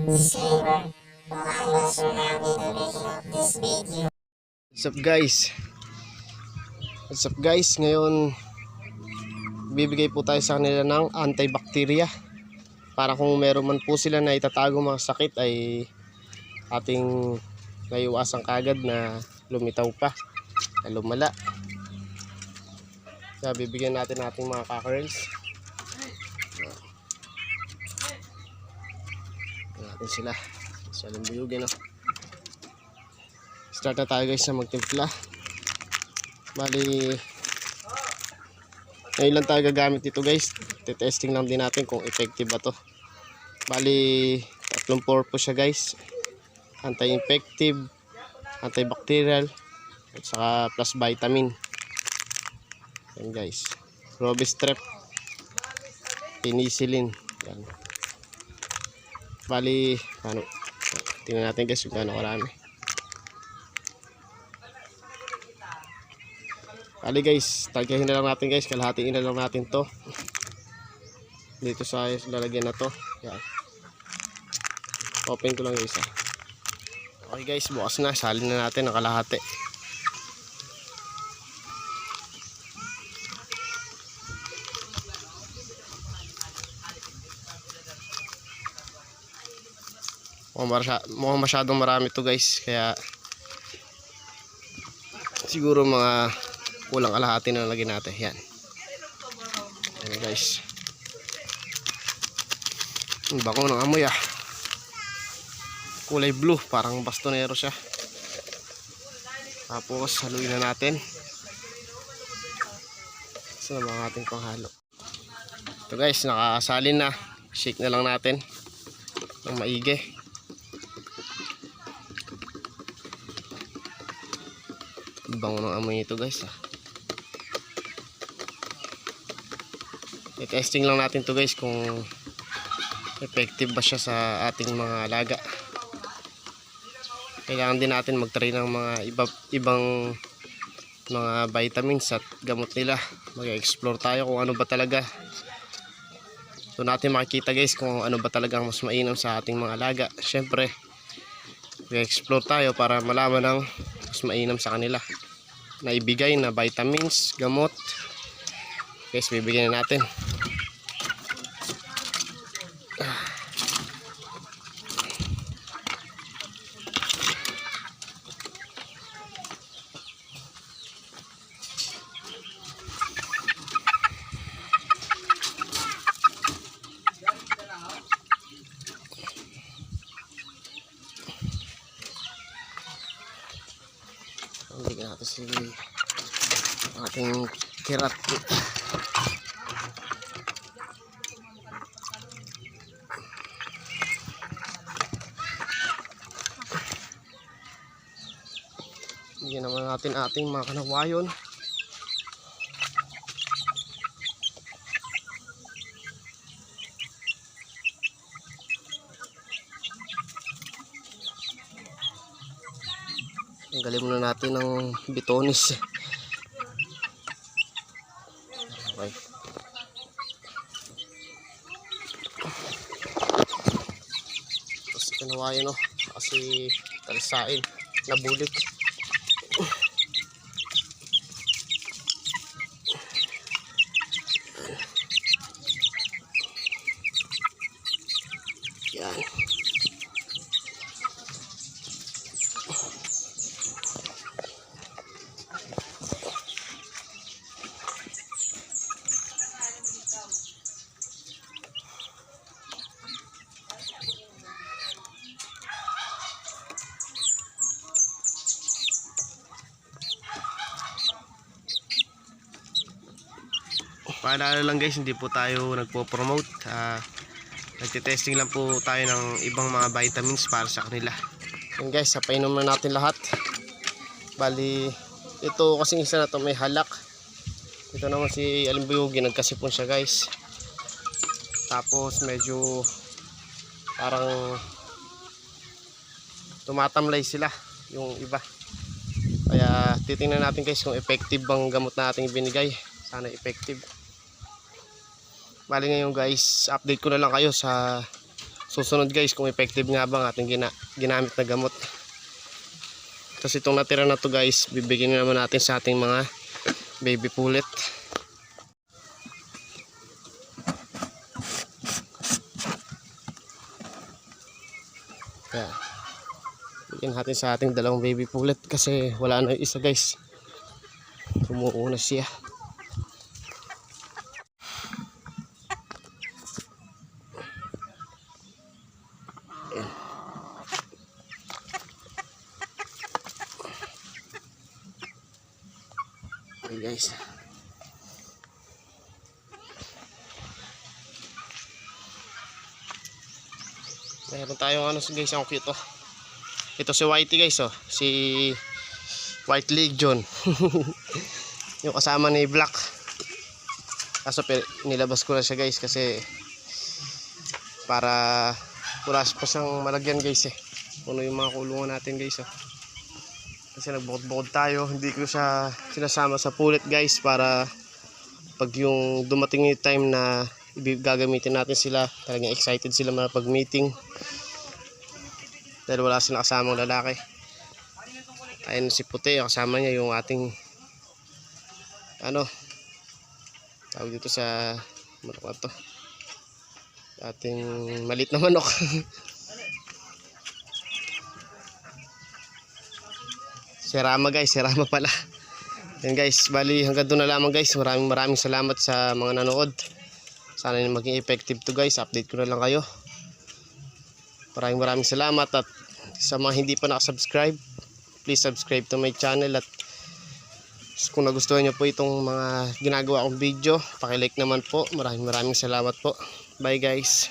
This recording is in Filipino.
Disclaimer, no animals are now in the making of this video. What's up guys? What's up guys? Ngayon bibigay po tayo sa kanila ng antibacteria para kung meron man po sila na itatago mga sakit ay ating naiwasan kagad na lumitaw pa, na lumala. Kaya bibigyan natin ating mga cockerels. Natin sila sa limbuyugin, no? Start na tayo guys na magtimpla. Bali ngayon lang tayo gagamit ito guys. Testing lang din natin kung effective ba to. Bali tatlong purpose siya guys: anti-infective, antibacterial, at saka plus vitamin. Yan guys, Robistrep, penicillin. Yan. Bali ano, tingnan natin guys kung gaano karami. Bali guys, tagyahin na lang natin guys, kalahatiin na lang natin to dito sa lalagyan na to. Yan. Open ko lang guys ha. Okay guys, bukas na, salin na natin ang kalahati. Mukhang masyadong marami to guys, kaya siguro mga kulang kalahati na lagyan natin. Yan. Yan guys. Ang bango ng amoy ah. Kulay blue, parang bastonero siya. Tapos haluin na natin. Ito na mga ating panghalo. Ito guys, nakasalin na. Shake na lang natin ng maigi. Bango ng amoy nito guys ah. I-testing lang natin to guys kung effective ba siya sa ating mga alaga. Kailangan din natin mag-try ng mga ibang mga vitamins at gamot nila. Mag-explore tayo kung ano ba talaga. So natin makikita guys kung ano ba talaga ang mas mainam sa ating mga alaga. Syempre mag-explore tayo para malaman ang mas mainam sa kanila na ibigay na vitamins, gamot. Guys, bibigyan na natin. Bigyan natin si ating kirat. Bigyan naman natin ating mga kanawayon. Tanggalin muna natin ng bitonis. Okay. Tapos kanawayon, no? Kasi talisain, nabulik. Yan. Paalala lang guys, hindi po tayo nagpo-promote. Nagtitesting lang po tayo ng ibang mga vitamins para sa kanila. Yan guys, sapainom na natin lahat. Bali, ito kasing isa na to may halak. Ito naman si Alimbuyugi, nagkasipon siya guys. Tapos medyo parang tumatamlay sila yung iba. Kaya titingnan natin guys kung effective bang gamot na ating binigay. Sana effective. Bali ngayon guys, update ko na lang kayo sa susunod guys kung effective nga ba ang ating ginamit na gamot. Tapos itong natira na to guys, bibigyan naman natin sa ating mga baby pullet. Kaya bigyan natin sa ating dalawang baby pullet kasi wala na yung isa guys, umuuna siya. Okay guys, meron tayong ano guys, ang cute oh. Ito si Whitey guys oh, si White Legion. Yung kasama ni Black. Kaso nilabas ko na siya guys kasi para puras pa siyang malagyan guys eh. Puno yung mga kulungan natin guys oh. Kasi nagbukod-bukod tayo, hindi ko siya sinasama sa pullet guys para pag yung dumating yung time na gagamitin natin sila, talagang excited sila makapag-meeting dahil wala silang kasamang lalaki. Ayun si Puti, kasama niya yung ating ano tawag dito sa manok na to, ating maliit na manok. Si Rama guys, si Rama pala. Yan guys, bali hanggang doon na lamang guys. Maraming salamat sa mga nanood. Sana maging effective to guys. Update ko na lang kayo. Maraming salamat. At sa mga hindi pa nakasubscribe, please subscribe to my channel. At kung nagustuhan nyo po itong mga ginagawa kong video, pakilike naman po. Maraming salamat po. Bye guys.